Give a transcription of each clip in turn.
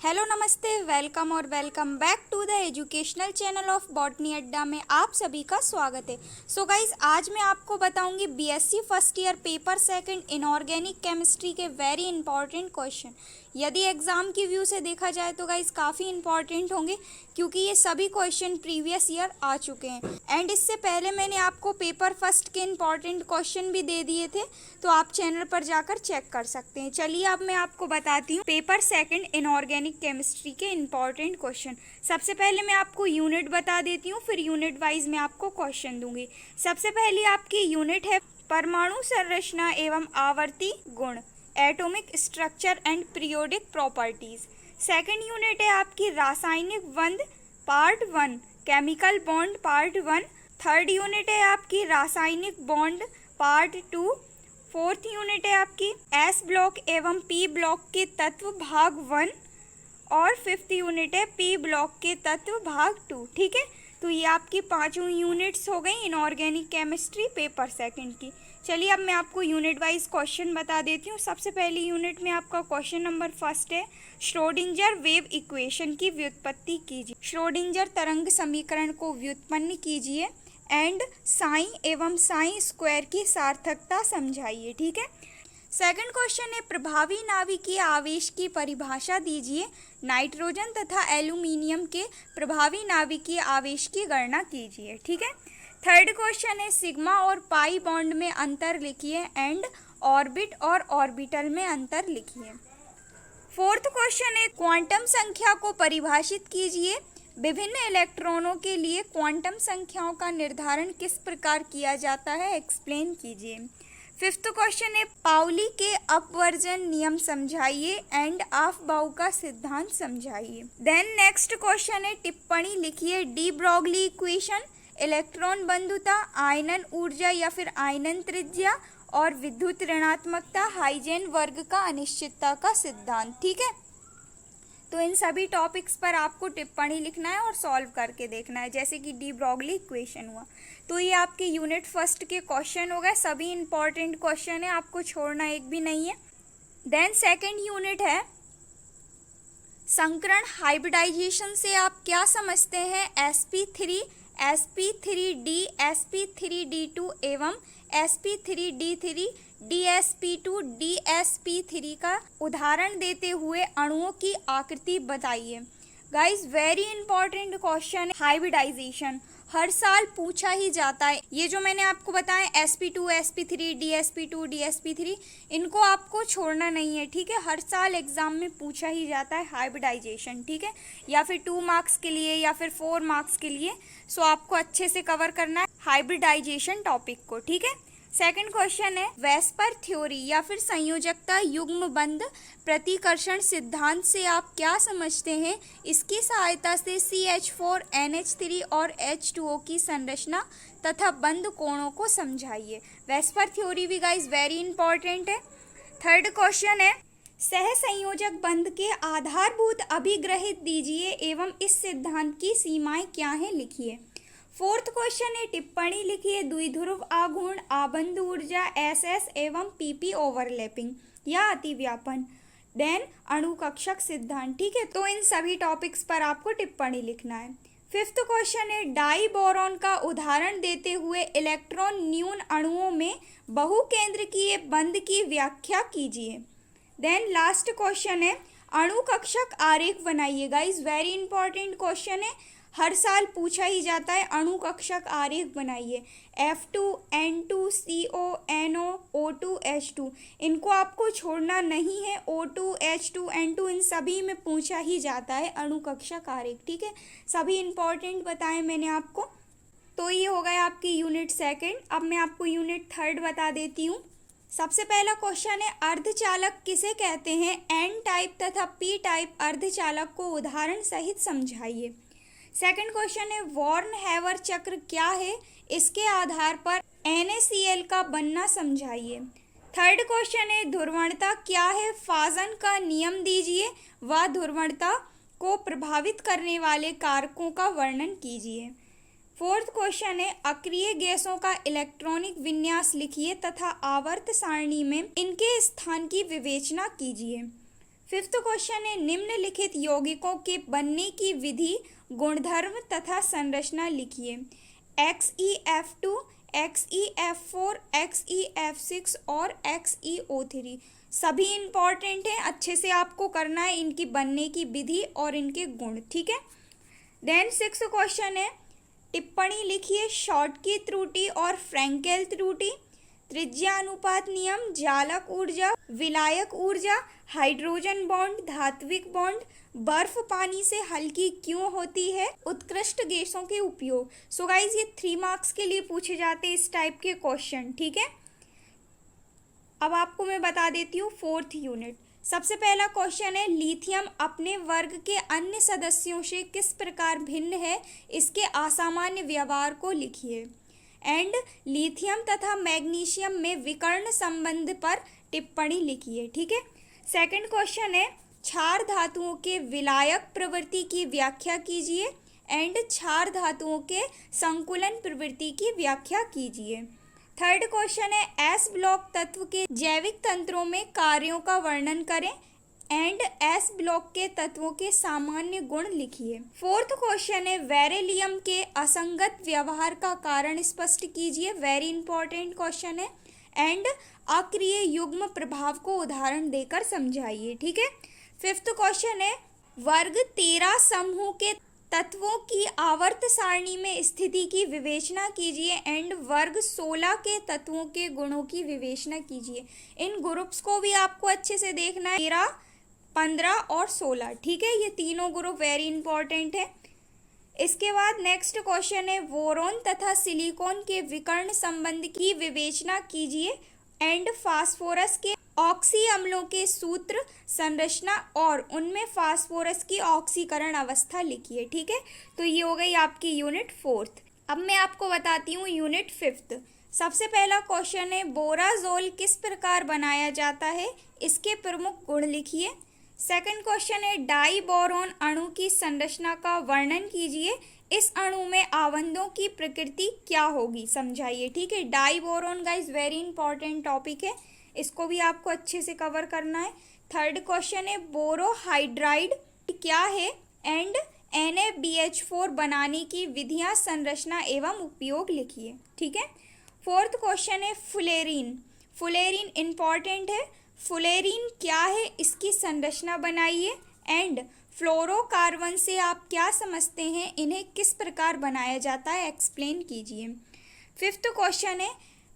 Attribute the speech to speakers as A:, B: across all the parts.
A: Hello नमस्ते welcome और welcome back to the educational channel of Botany Adda में आप सभी का स्वागत है। सो गाइज आज मैं आपको बताऊंगी BSc first year paper second inorganic chemistry के वेरी इंपॉर्टेंट क्वेश्चन। यदि एग्ज़ाम की व्यू से देखा जाए तो गाइज काफ़ी इंपॉर्टेंट होंगे क्योंकि ये सभी क्वेश्चन प्रीवियस ईयर आ चुके हैं एंड इससे पहले मैंने आपको पेपर फर्स्ट के इंपॉर्टेंट क्वेश्चन भी दे दिए थे, तो आप चैनल पर जाकर चेक कर सकते हैं। चलिए अब मैं आपको बताती हूँ पेपर सेकंड इनऑर्गेनिक केमिस्ट्री के इंपॉर्टेंट क्वेश्चन। सबसे पहले मैं आपको यूनिट बता देती हूँ, फिर यूनिट वाइज मैं आपको क्वेश्चन दूंगी। सबसे पहली आपकी यूनिट है परमाणु संरचना एवं आवर्ती गुण, atomic structure and periodic properties. Second unit है आपकी रासायनिक बंध part 1, chemical bond part 1। Third unit है आपकी रासायनिक बॉन्ड पार्ट 2। फोर्थ यूनिट है आपकी एस ब्लॉक एवं पी ब्लॉक के तत्व भाग 1 और फिफ्थ यूनिट है पी ब्लॉक के तत्व भाग 2। ठीक है, तो ये आपकी पांचों यूनिट्स हो गई इनऑर्गेनिक केमिस्ट्री पेपर सेकंड की। चलिए अब मैं आपको यूनिट वाइज क्वेश्चन बता देती हूँ। सबसे पहली यूनिट में आपका क्वेश्चन नंबर फर्स्ट है, श्रोडिंगर वेव इक्वेशन की व्युत्पत्ति कीजिए। श्रोडिंगर तरंग समीकरण को व्युत्पन्न कीजिए एंड साइन एवं साइन स्क्वायर की सार्थकता समझाइए। ठीक है। सेकंड क्वेश्चन है, प्रभावी नाभिकीय आवेश की परिभाषा दीजिए। नाइट्रोजन तथा एल्यूमिनियम के प्रभावी नाभिकीय आवेश की गणना कीजिए। ठीक है। थर्ड क्वेश्चन है, सिग्मा और पाई बॉन्ड में अंतर लिखिए एंड ऑर्बिट और ऑर्बिटल में अंतर लिखिए। फोर्थ क्वेश्चन है, क्वांटम संख्या को परिभाषित कीजिए। विभिन्न इलेक्ट्रॉनों के लिए क्वांटम संख्याओं का निर्धारण किस प्रकार किया जाता है, एक्सप्लेन कीजिए। फिफ्थ क्वेश्चन है, पाउली के अपवर्जन नियम समझाइए एंड ऑफ-बाउ का सिद्धांत समझाइए। देन नेक्स्ट क्वेश्चन है, टिप्पणी लिखिए। डी ब्रॉगली इक्वेशन, इलेक्ट्रॉन बंधुता, आयनन ऊर्जा या फिर आयनन त्रिज्या और विद्युत ऋणात्मकता, हाइजेन वर्ग का अनिश्चितता का सिद्धांत। ठीक है, तो इन सभी टॉपिक्स पर आपको टिप्पणी लिखना है और सॉल्व करके देखना है, जैसे कि डी ब्रॉगली इक्वेशन हुआ। तो ये आपके यूनिट फर्स्ट के क्वेश्चन हो गए, सभी इंपॉर्टेंट क्वेश्चन है, आपको छोड़ना एक भी नहीं है। देन सेकंड यूनिट है संकरण हाइब्रिडाइजेशन से आप क्या समझते हैं। sp3 sp3d sp3d2 एवं sp3d3 dsp2 dsp3 का उदाहरण देते हुए अणुओं की आकृति बताइए। गाइस वेरी इंपॉर्टेंट क्वेश्चन है हाइब्रिडाइजेशन, हर साल पूछा ही जाता है। ये जो मैंने आपको बताया sp2 sp3 dsp2 dsp3, इनको आपको छोड़ना नहीं है। ठीक है, हर साल एग्जाम में पूछा ही जाता है हाइब्रिडाइजेशन। ठीक है, या फिर 2 मार्क्स के लिए या फिर 4 मार्क्स के लिए। सो आपको अच्छे से कवर करना है हाइब्रिडाइजेशन टॉपिक को। ठीक है। सेकंड क्वेश्चन है, वेस्पर थ्योरी या फिर संयोजकता युग्म बंध प्रतिकर्षण सिद्धांत से आप क्या समझते हैं। इसकी सहायता से CH4 NH3 और H2O की संरचना तथा बंध कोणों को समझाइए। वेस्पर थ्योरी भी गाइस वेरी इंपॉर्टेंट है। थर्ड क्वेश्चन है, सहसंयोजक बंध के आधारभूत अभिग्रहित दीजिए एवं इस सिद्धांत की सीमाएं क्या हैं, लिखिए। फोर्थ क्वेश्चन है, टिप्पणी लिखिए। द्विध्रुव आघूर्ण, आबंध ऊर्जा, SS एवं PP ओवरलैपिंग या अतिव्यापन। देन अणुकक्षक सिद्धांत। ठीक है, तो इन सभी टॉपिक्स पर आपको टिप्पणी लिखना है। फिफ्थ क्वेश्चन है, डाई बोरॉन का उदाहरण देते हुए इलेक्ट्रॉन न्यून अणुओं में बहुकेंद्रकीय बंध की व्याख्या कीजिए। देन लास्ट क्वेश्चन है, अणुकक्षक आरेख बनाइए। गाइस वेरी इंपॉर्टेंट क्वेश्चन है, हर साल पूछा ही जाता है। अणुकक्षक आरेख बनाइए। F2 N2 CO NO O2 H2, इनको आपको छोड़ना नहीं है। O2 H2 N2 इन सभी में पूछा ही जाता है अणुकक्षक आरेख। ठीक है, सभी इंपॉर्टेंट बताए मैंने आपको। तो ये हो गया आपकी यूनिट सेकंड। अब मैं आपको यूनिट थर्ड बता देती हूँ। सबसे पहला क्वेश्चन है, अर्धचालक किसे कहते हैं। N टाइप तथा P टाइप अर्धचालक को उदाहरण सहित समझाइए। सेकंड क्वेश्चन है, वॉर्न हैवर चक्र क्या है, इसके आधार पर NaCl का बनना समझाइए। थर्ड क्वेश्चन है, ध्रुवणता क्या है, फाजन का नियम दीजिए व ध्रुवणता को प्रभावित करने वाले कारकों का वर्णन कीजिए। फोर्थ क्वेश्चन है, अक्रिय गैसों का इलेक्ट्रॉनिक विन्यास लिखिए तथा आवर्त सारणी में इनके स्थान की विवेचना कीजिए। फिफ्थ क्वेश्चन है निम्नलिखित यौगिकों के बनने की विधि, गुणधर्म तथा संरचना लिखिए। XeF2, XeF4, XeF6 और XeO3 सभी इंपॉर्टेंट हैं, अच्छे से आपको करना है इनकी बनने की विधि और इनके गुण, ठीक है। देन सिक्स्थ क्वेश्चन है टिप्पणी लिखिए शॉर्टकी त्रुटि और फ्रैंकेल त्रुटि, त्रिज्यानुपात नियम, जालक ऊर्जा, विलायक ऊर्जा, हाइड्रोजन बॉन्ड, धात्विक बॉन्ड, बर्फ पानी से हल्की क्यों होती है, उत्कृष्ट गैसों के उपयोग। सो गाइज ये 3 मार्क्स के लिए पूछे जाते हैं इस टाइप के क्वेश्चन, ठीक है। अब आपको मैं बता देती हूँ 4th यूनिट। सबसे पहला क्वेश्चन है लिथियम अपने वर्ग के अन्य सदस्यों से किस प्रकार भिन्न है, इसके असामान्य व्यवहार को लिखिए। एंड लिथियम तथा मैग्नीशियम में विकर्ण संबंध पर टिप्पणी लिखिए, ठीक है। सेकंड क्वेश्चन है क्षार धातुओं के विलायक प्रवृत्ति की व्याख्या कीजिए एंड क्षार धातुओं के संकुलन प्रवृत्ति की व्याख्या कीजिए। थर्ड क्वेश्चन है एस ब्लॉक तत्व के जैविक तंत्रों में कार्यों का वर्णन करें एंड एस ब्लॉक के तत्वों के सामान्य गुण लिखिए। फोर्थ क्वेश्चन है बेरिलियम के असंगत व्यवहार का कारण स्पष्ट कीजिए, वेरी इंपॉर्टेंट क्वेश्चन है। एंड अक्रिय युग्म प्रभाव को उदाहरण देकर समझाइए, ठीक है। फिफ्थ क्वेश्चन है वर्ग 13 समूह के तत्वों की आवर्त सारणी में स्थिति की विवेचना कीजिए एंड वर्ग 16 के तत्वों के गुणों की विवेचना कीजिए। इन ग्रुप्स को भी आपको अच्छे से देखना है, 13, 15 और 16, ठीक है। ये तीनों ग्रुप वेरी इंपॉर्टेंट है। इसके बाद नेक्स्ट क्वेश्चन है बोरोन तथा सिलिकॉन के विकर्ण संबंध की विवेचना कीजिए एंड फास्फोरस के ऑक्सी अम्लों के सूत्र, संरचना और उनमें फास्फोरस की ऑक्सीकरण अवस्था लिखिए, ठीक है। तो ये हो गई आपकी यूनिट 4th। अब मैं आपको बताती हूँ यूनिट 5th। सबसे पहला क्वेश्चन है बोराजोल किस प्रकार बनाया जाता है, इसके प्रमुख गुण लिखिए। सेकंड क्वेश्चन है डाई बोरोन अणु की संरचना का वर्णन कीजिए, इस अणु में आबंधों की प्रकृति क्या होगी समझाइए, ठीक है। Diborane guys very important topic है, इसको भी आपको अच्छे से कवर करना है। थर्ड क्वेश्चन है बोरोहाइड्राइड क्या है एंड NaBH4 बनाने की विधियां, संरचना एवं उपयोग लिखिए, ठीक है। फोर्थ क्वेश्चन है फुलेरिन, फुलेरिन इंपॉर्टेंट है, फुलेरिन क्या है इसकी संरचना बनाइए एंड फ्लोरोकार्बन से आप क्या समझते हैं, इन्हें किस प्रकार बनाया जाता है एक्सप्लेन कीजिए। फिफ्थ क्वेश्चन है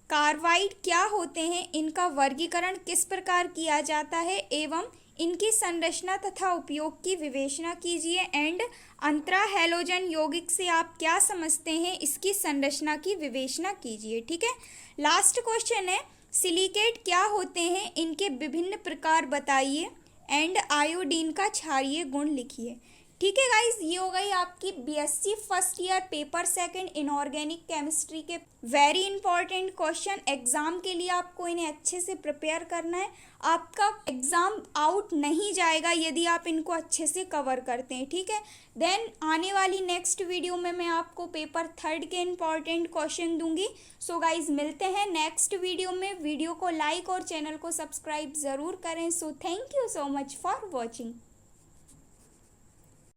A: कार्बाइड क्या होते हैं, इनका वर्गीकरण किस प्रकार किया जाता है एवं इनकी संरचना तथा उपयोग की विवेचना कीजिए एंड अंतरा हैलोजन यौगिक से आप क्या समझते हैं, इसकी संरचना की विवेचना कीजिए, ठीक है। लास्ट क्वेश्चन है सिलिकेट क्या होते हैं, इनके विभिन्न प्रकार बताइए एंड आयोडीन का क्षारीय गुण लिखिए, ठीक है गाइज। ये हो गई आपकी BSc first year paper second inorganic chemistry के वेरी इंपॉर्टेंट क्वेश्चन। एग्जाम के लिए आपको इन्हें अच्छे से प्रिपेयर करना है, आपका एग्जाम आउट नहीं जाएगा यदि आप इनको अच्छे से कवर करते हैं, ठीक है। देन आने वाली नेक्स्ट वीडियो में मैं आपको पेपर 3rd के इंपॉर्टेंट क्वेश्चन दूंगी। सो गाइज मिलते हैं नेक्स्ट वीडियो में। वीडियो को लाइक और चैनल को सब्सक्राइब ज़रूर करें। So thank you so much for watching.